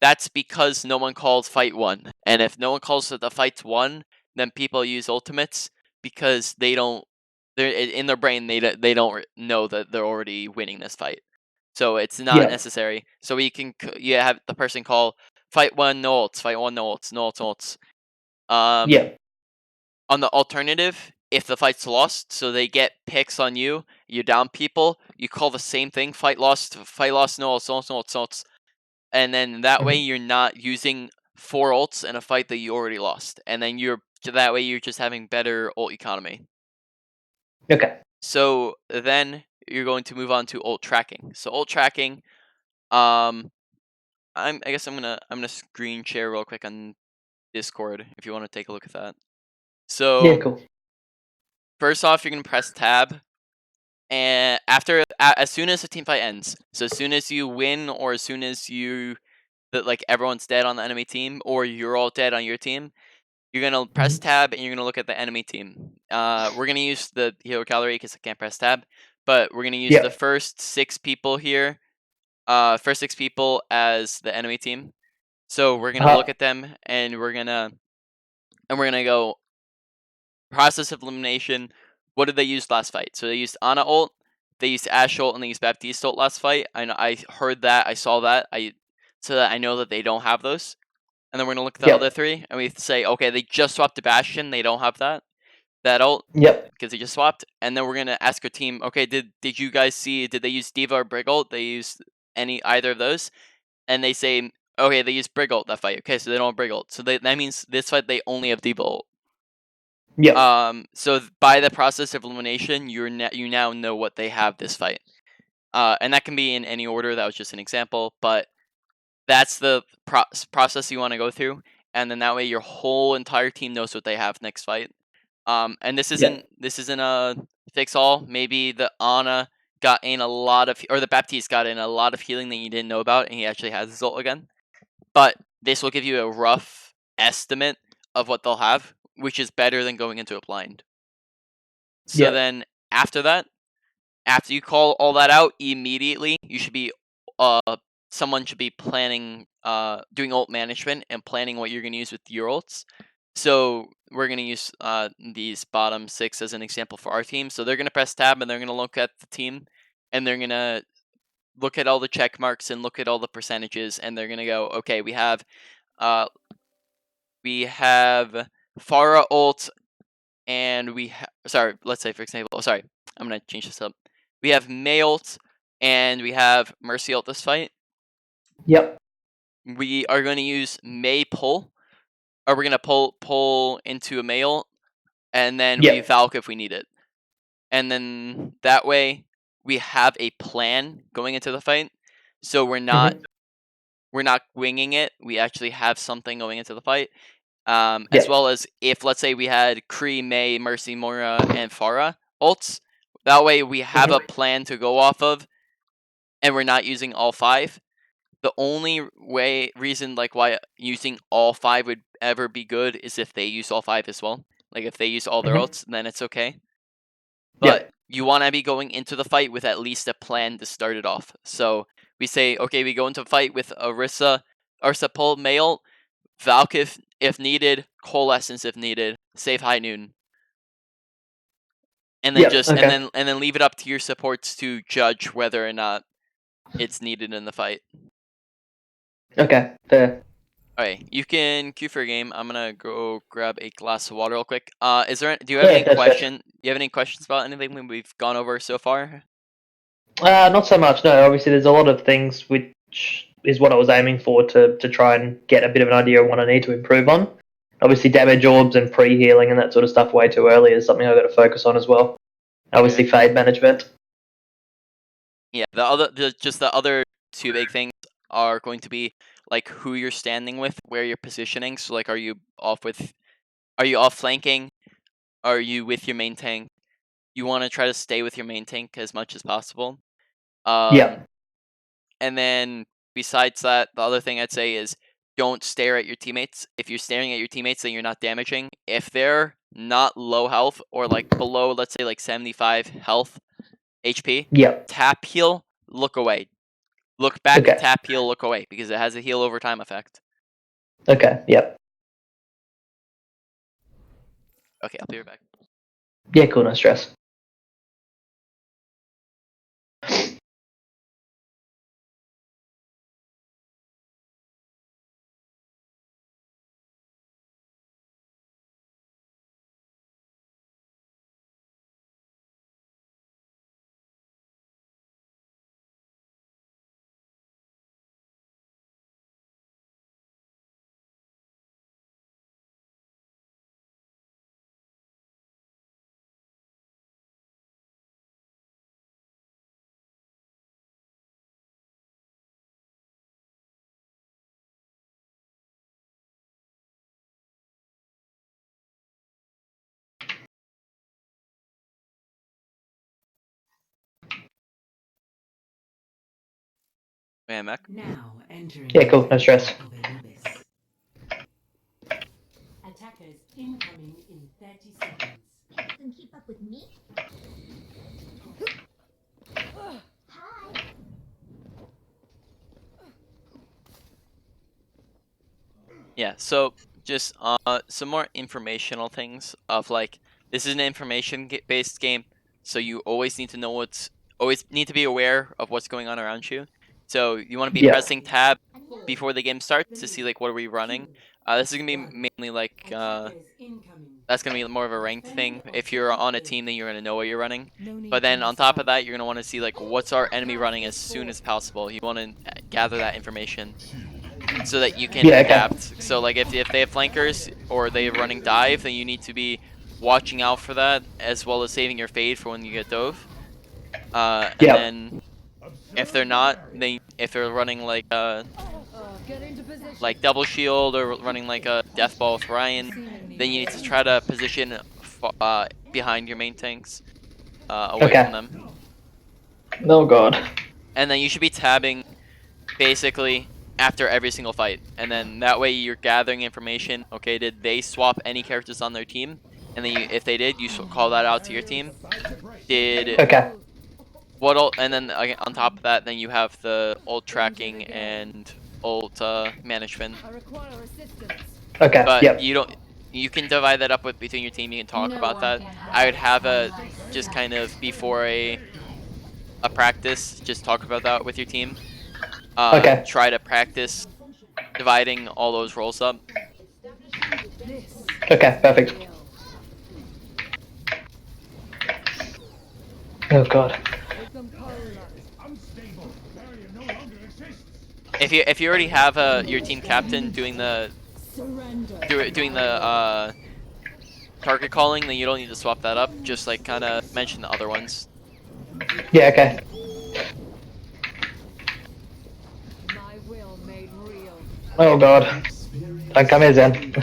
A: that's because no one calls fight 1. And if no one calls that the fight's won, then people use ultimates because they're in their brain, they don't know that they're already winning this fight. So it's not
C: Yeah.
A: necessary. So you have the person call fight 1 no ults, fight 1 no ults, no ults, no ults.
C: Yeah.
A: On the alternative, if the fight's lost, so they get picks on you, you down people, you call the same thing, fight lost, no ults, no ults, no ults, no ults. And then that way
C: Mhm.
A: you're not using 4 ults in a fight that you already lost. And then that way you're just having better ult economy.
C: Okay.
A: So then you're going to move on to ult tracking. So ult tracking, um, I guess I'm gonna screen share real quick on Discord if you want to take a look at that.
C: Yeah.
A: So
C: Cool.
A: first off, you're gonna press tab, and as soon as the team fight ends. So as soon as you win, or as soon as that like everyone's dead on the enemy team, or you're all dead on your team, you're gonna press
C: Mhm.
A: tab and you're gonna look at the enemy team. We're gonna use the hero gallery because I can't press tab, but we're gonna use the
C: Yeah.
A: first 6 people here. First 6 people as the enemy team. So we're gonna look
C: Uh-huh.
A: at them and we're gonna go process of elimination. What did they use last fight? So they used Ana ult, they used Ashe ult, and they used Baptiste ult last fight. I heard that, I saw that, so that I know that they don't have those. And then we're gonna look at the other
C: Yep.
A: 3, and we say, okay, they just swapped to Bastion, they don't have that ult
C: Yep.
A: because they just swapped. And then we're gonna ask our team, okay, did you guys see? Did they use D.Va or Brig ult? They used either of those, and they say, okay, they used Brig ult that fight. Okay, so they don't have Brig ult. So that means this fight they only have D.Va ult.
C: Yep.
A: So by the process of elimination, you now know what they have this fight. And that can be in any order. That was just an example, but that's the process you want to go through, and then that way your whole entire team knows what they have next fight. And this isn't a fix all. Maybe the Ana got in a lot of, or the Baptiste got in a lot of healing that you didn't know about, and he actually has his ult again. But this will give you a rough estimate of what they'll have, which is better than going into a blind. So
C: Yeah.
A: then after that, after you call all that out immediately, you should be someone should be planning doing ult management and planning what you're going to use with your ults. So we're going to use these bottom 6 as an example for our team. So they're going to press tab and they're going to look at the team and they're going to look at all the check marks and look at all the percentages, and they're going to go, okay, we have Pharah ult, and let's say for example, I'm going to change this up. We have Mei ult and we have Mercy ult this fight.
C: Yep.
A: We are going to use Mei pull, or we're going to pull into a Mei ult, and then we Valk if we need it. And then that way we have a plan going into the fight. So we're not winging it. We actually have something going into the fight. As well as if, let's say, we had Kree, Mei, Mercy, Moira, and Pharah ults. That way we have a plan to go off of, and we're not using all 5. The only reason why using all 5 would ever be good is if they use all 5 as well. Like if they use all their ults, then it's okay. But you want to be going into the fight with at least a plan to start it off. So we say, okay, we go into a fight with Orisa pull Mei ult, Valk if needed, Coalescence if needed, save High Noon. And then and then leave it up to your supports to judge whether or not it's needed in the fight.
C: Okay, fair.
A: Alright, you can queue for a game. I'm gonna go grab a glass of water real quick. Do you have any question? Do you have any questions about anything we've gone over so far?
C: Not so much. No, obviously there's a lot of things which is what I was aiming for to try and get a bit of an idea of what I need to improve on. Obviously, damage orbs and pre-healing and that sort of stuff way too early is something I've got to focus on as well. Obviously, fade management.
A: Yeah, the other 2 big things are going to be like who you're standing with, where you're positioning. So like, are you off flanking? Are you with your main tank? You want to try to stay with your main tank as much as possible. And then besides that, the other thing I'd say is don't stare at your teammates. If you're staring at your teammates, then you're not damaging. If they're not low health or like below, let's say like 75 health HP, tap heal, look away. Look back, tap heal, look away, because it has a heal over time effect.
C: Okay, yep.
A: Okay, I'll be right back.
C: Yeah, cool, no stress.
B: Now entering.
C: Yeah, cool, no stress.
B: Attackers incoming in 30 seconds.
F: Can keep up with me? Hi.
A: Yeah, so just some more informational things of like, this is an information-based game, so you always need to know always need to be aware of what's going on around you. So you want to be pressing tab before the game starts to see like what are we running. This is gonna be mainly like that's gonna be more of a ranked thing. If you're on a team, then you're gonna know what you're running. But then on top of that, you're gonna want to see like what's our enemy running as soon as possible. You want to gather that information so that you can adapt. So like if they have flankers or they're running dive, then you need to be watching out for that, as well as saving your fade for when you get dove. And then if they're not, if they're running like double shield or running like a death ball with Ryan, then you need to try to position behind your main tanks, away
C: Okay.
A: from them.
C: Oh god.
A: And then you should be tabbing basically after every single fight, and then that way you're gathering information. Okay, did they swap any characters on their team? And then if they did, you call that out to your team. Did
C: Okay.
A: what ult? And then on top of that, then you have the ult tracking and ult management.
E: I require assistance.
C: Okay.
A: But
C: Yep.
A: you can divide that up between your team. You can talk about that. I would have a just kind of before a practice, just talk about that with your team.
C: Okay.
A: Try to practice dividing all those roles up.
E: This
C: Okay. Perfect.
E: will.
C: Oh god.
E: Become Poland.
D: Unstable. Barrier no longer exists.
A: If you already have your team captain doing the
E: Surrender.
A: doing the target calling, then you don't need to swap that up. Just like kind of mention the other ones.
C: Yeah. Okay.
E: My will made real.
C: Oh god. Don't come here, Zen.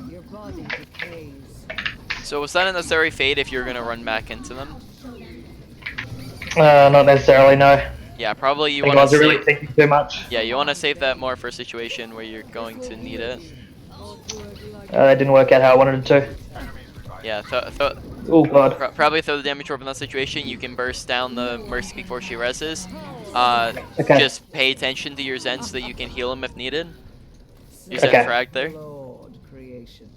E: Your body decays.
A: So was that a necessary fade if you're gonna run back into them?
C: Not necessarily. No.
A: Yeah, probably you
C: I think
A: want
C: I was
A: to
C: really
A: save.
C: thinking too much.
A: Yeah, you want to save that more for a situation where you're going to need it.
E: Or do it like
C: That didn't work out how I wanted it to.
A: Yeah,
C: Oh god.
A: probably throw the damage orb in that situation. You can burst down the Mercy before she reses.
C: Okay.
A: Just pay attention to your Zen so that you can heal him if needed. Your Zen
C: Okay.
A: frag there.
E: Lord creation.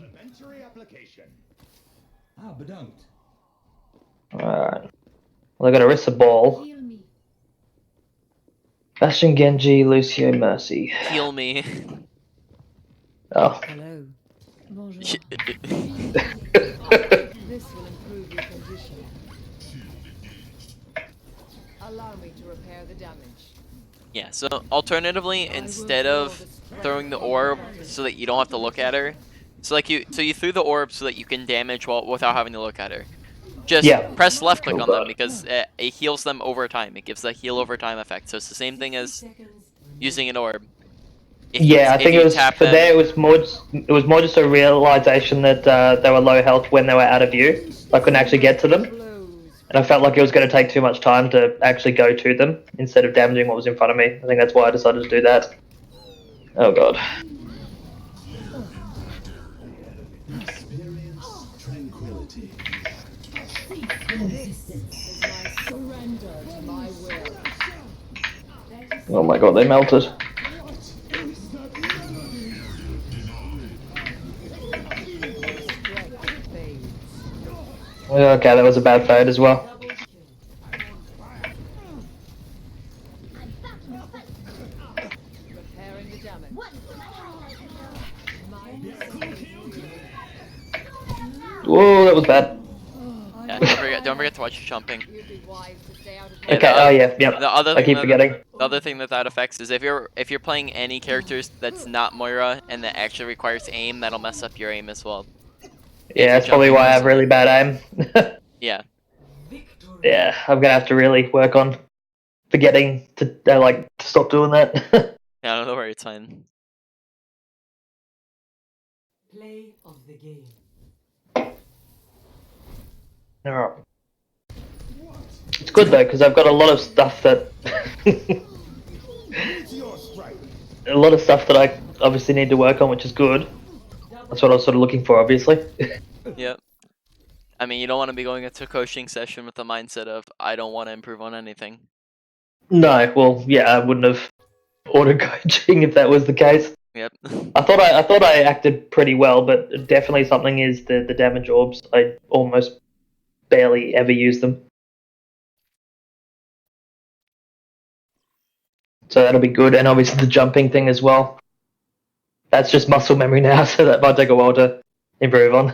D: Elementary application. Ah, bedankt.
C: Alright. Well, I got Orisa Ball.
B: Heal me.
C: Bastion Genji, Lucio Mercy.
A: Heal me.
C: Oh.
E: Hello. Bonjour.
A: Yeah,
E: This will improve your condition. Allow me to repair the damage.
A: so alternatively, instead of throwing the orb so that you don't have to look at her, so you threw the orb so that you can damage without having to look at her. Just
C: Yeah.
A: press left click
C: Oh
A: on them
C: god.
A: because it heals them over time. It gives the heal over time effect. So it's the same thing as using an orb.
C: Yeah, I think it was
A: tap
C: for
A: them-
C: there. It was more just a realization that they were low health when they were out of view. I couldn't actually get to them,
E: Blows.
C: and I felt like it was going to take too much time to actually go to them instead of damaging what was in front of me. I think that's why I decided to do that. Oh god.
E: Is my surrender to my will.
C: Oh my god, they melted.
E: Strength fades.
C: Okay, that was a bad fade as well.
E: Repairing the damage. My
C: Whoa, that was bad.
A: Yeah, don't forget to watch your jumping.
E: You'd be wise to stay out of
A: Yeah,
C: Okay, oh yeah, yep.
A: The other
C: I
A: thing
C: keep
A: that-
C: forgetting.
A: The other thing that affects is if you're playing any characters that's not Moira and that actually requires aim, that'll mess up your aim as well.
C: Yeah, that's probably why I have really bad aim.
A: Yeah.
C: Yeah, I'm gonna have to really work on forgetting to stop doing that.
A: Yeah, I don't know where it's fine.
B: Play of the game.
C: Alright. It's good though, because I've got a lot of stuff that
D: It's your strike.
C: a lot of stuff that I obviously need to work on, which is good. That's what I was sort of looking for, obviously.
A: Yep. I mean, you don't want to be going into a coaching session with the mindset of I don't want to improve on anything.
C: No, well, yeah, I wouldn't have ordered coaching if that was the case.
A: Yep.
C: I thought I acted pretty well, but definitely something is the damage orbs. I almost barely ever use them. So that'll be good, and obviously the jumping thing as well. That's just muscle memory now, so that might take a while to improve on.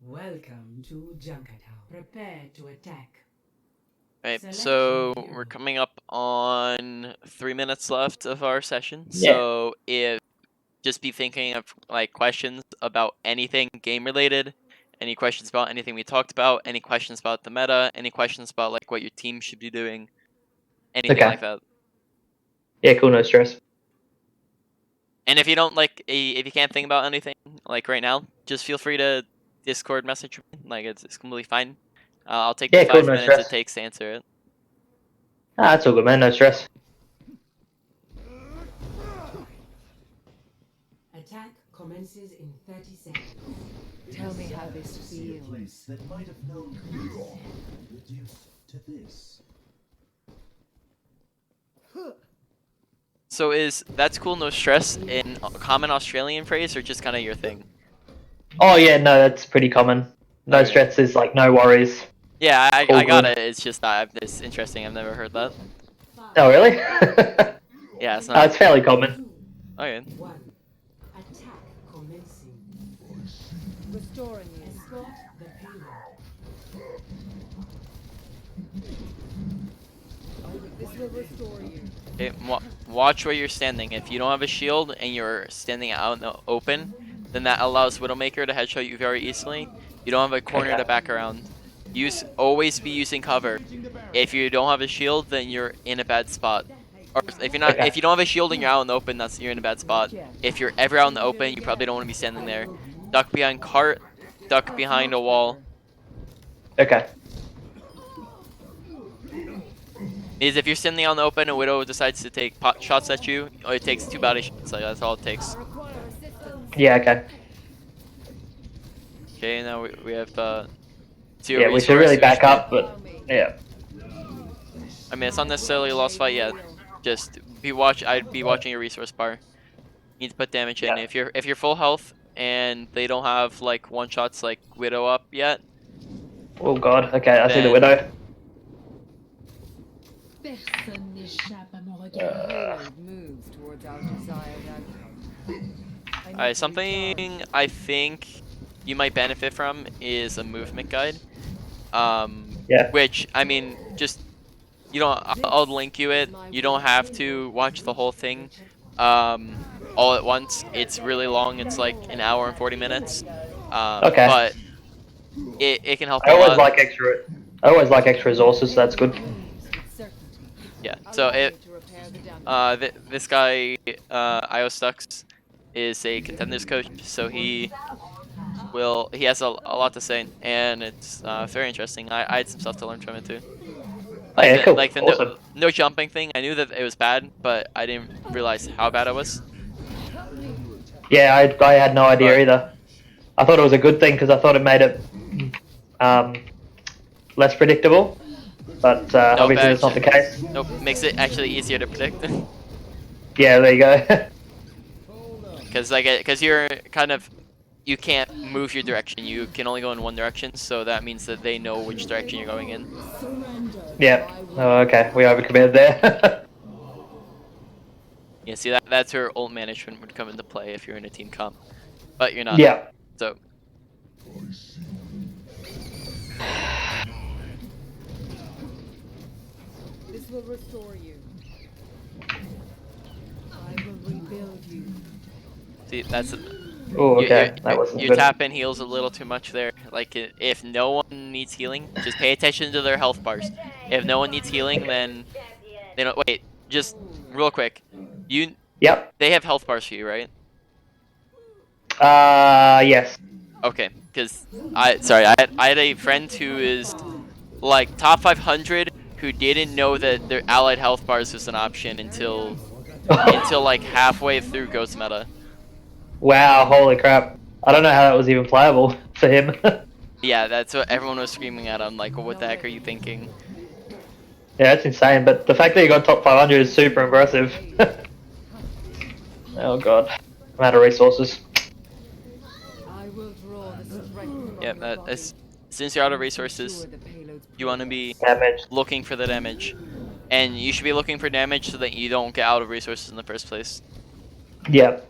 B: Welcome to Junkatown. Prepare to attack.
A: Right,
B: Select
A: so
B: your hero.
A: we're coming up on 3 minutes left of our session.
C: Yeah.
A: So if just be thinking of like questions about anything game related, any questions about anything we talked about, any questions about the meta, any questions about like what your team should be doing, anything
C: Okay.
A: like that.
C: Yeah, cool, no stress.
A: And if you don't like, if you can't think about anything like right now, just feel free to Discord message me. Like it's completely fine. I'll take the
C: Yeah, cool,
A: 5
C: no
A: minutes
C: stress.
A: it takes to answer it.
C: Ah, that's all good, man, no stress.
B: Attack commences in 30 seconds.
E: Tell me how this feels.
H: Place that might have known control reduced to this.
A: So is that's cool, no stress in a common Australian phrase or just kind of your thing?
C: Oh yeah, no, that's pretty common. No
A: Okay.
C: stress is like no worries.
A: Yeah, I
C: All
A: got
C: good.
A: it. It's just it's interesting. I've never heard that.
C: Oh really?
A: Yeah, it's
C: No,
A: not.
C: it's fairly common.
A: Okay.
B: 1. Attack commencing.
E: Restoring you.
B: Escort the payload.
E: This will restore you.
A: Okay, watch where you're standing. If you don't have a shield and you're standing out in the open, then that allows Widowmaker to headshot you very easily. You don't have a corner
C: Okay.
A: to back around. Always be using cover. If you don't have a shield, then you're in a bad spot. Or if
C: Okay.
A: if you don't have a shield and you're out in the open, you're in a bad spot. If you're ever out in the open, you probably don't want to be standing there. Duck behind cart, duck behind a wall.
C: Okay.
A: Is if you're standing out in the open, a Widow decides to take pot shots at you, it takes 2 body shots. Like that's all it takes.
E: I require assistance.
C: Yeah, okay.
A: Okay, now we have two
C: Yeah, we should really
A: resource,
C: back up, but
E: Allow me.
C: yeah.
A: I mean, it's not necessarily a lost fight yet. Just I'd be watching your resource bar. You need to put damage in.
C: Yeah.
A: If you're full health and they don't have like one shots like Widow up yet,
C: Oh god, okay, I see the
A: Then-
C: widow.
B: Personne n'échappe à mon regard.
E: The payload moves towards our desired outcome. I need to
A: something
E: recharge.
A: I think you might benefit from is a movement guide.
C: Yeah.
A: Which I mean, just you don't. I'll link you it. You don't have to watch the whole thing all at once. It's really long. It's like an hour and 40 minutes.
C: Okay.
A: But it can help
C: I
A: a
C: always
A: lot.
C: like extra resources, so that's good.
E: With certainty.
A: Yeah. So
E: Allow me
A: it
E: to repair the damage.
A: this guy IOStux is a contenders coach, so he has a lot to say, and it's very interesting. I had some stuff to learn from it too. Like
C: yeah,
A: the,
C: cool.
A: like the
C: Awesome.
A: no jumping thing. I knew that it was bad, but I didn't realize how bad it was.
C: Yeah, I had no idea
A: But-
C: either. I thought it was a good thing because I thought it made it less predictable, but obviously
A: bad
C: that's not the
A: shit.
C: case.
A: Nope, makes it actually easier to predict.
C: Yeah, there you go.
A: Because you're kind of, you can't move your direction. You can only go in one direction, so that means that they know which direction you're going in.
C: Yeah. Oh, okay, we overcommitted there.
A: Yeah, see that's where ult management would come into play if you're in a team comp, but you're not.
C: Yeah.
A: So
E: This will restore you. I will rebuild you.
A: see that's
C: Oh, okay,
A: your,
C: that wasn't
A: your
C: good.
A: tap in heals a little too much there. Like if no one needs healing, just pay attention to their health bars. If no one needs healing, then they don't. Wait, just real quick,
C: Yep.
A: they have health bars for you, right?
C: Yes.
A: Okay, because I had a friend who is like top 500 who didn't know that their allied health bars was an option until like halfway through Ghost meta.
C: Wow, holy crap. I don't know how that was even playable for him.
A: Yeah, that's what everyone was screaming at him. Like, what the heck are you thinking?
C: Yeah, that's insane, but the fact that you got top 500 is super impressive. Oh god. I'm out of resources.
E: I will draw the strength from
A: Yeah,
E: the
A: that's since you're out of resources,
E: Ensure the payload's
A: you want to be
C: Damage.
A: looking for the damage, and you should be looking for damage so that you don't get out of resources in the first place.
C: Yeah.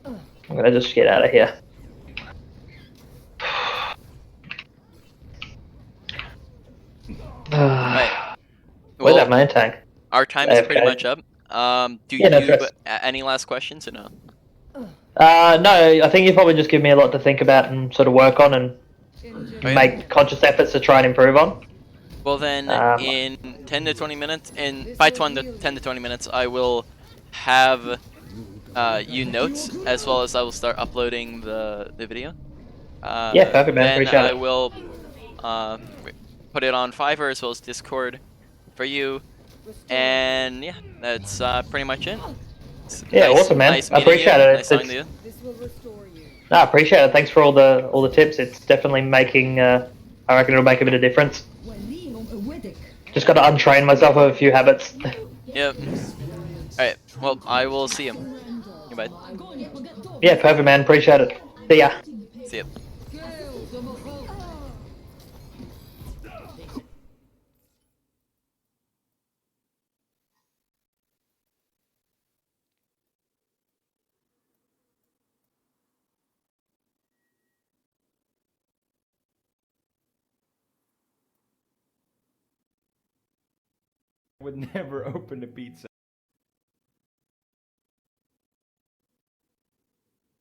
C: I'm gonna just get out of here.
A: Right.
C: Where's
A: Well,
C: that main tank?
A: our time is pretty
C: AFK.
A: much up. Do
C: Yeah, no
A: you
C: stress.
A: any last questions or no?
C: No, I think you probably just give me a lot to think about and sort of work on and
A: yeah.
C: make conscious efforts to try and improve on.
A: Well then, in 10 to 20 minutes, by 10 to 20 minutes, I will have you notes, as well as I will start uploading the video.
C: Yeah, perfect, man.
A: Then
C: Appreciate
A: I
C: it.
A: will put it on Fiverr as well as Discord for you. And yeah, that's pretty much it. It's
C: Yeah,
A: nice,
C: awesome, man.
A: Nice
C: I
A: meeting
C: appreciate
A: you.
C: it.
A: Nice talking to you.
E: This will restore you.
C: No, I appreciate it. Thanks for all the tips. It's definitely making. I reckon it'll make a bit of difference. Just got to untrain myself of a few habits.
A: Yep. Alright, well, I will see you. Goodbye.
C: Yeah, perfect, man. Appreciate it. See ya.
A: See ya.
I: Would never open a pizza.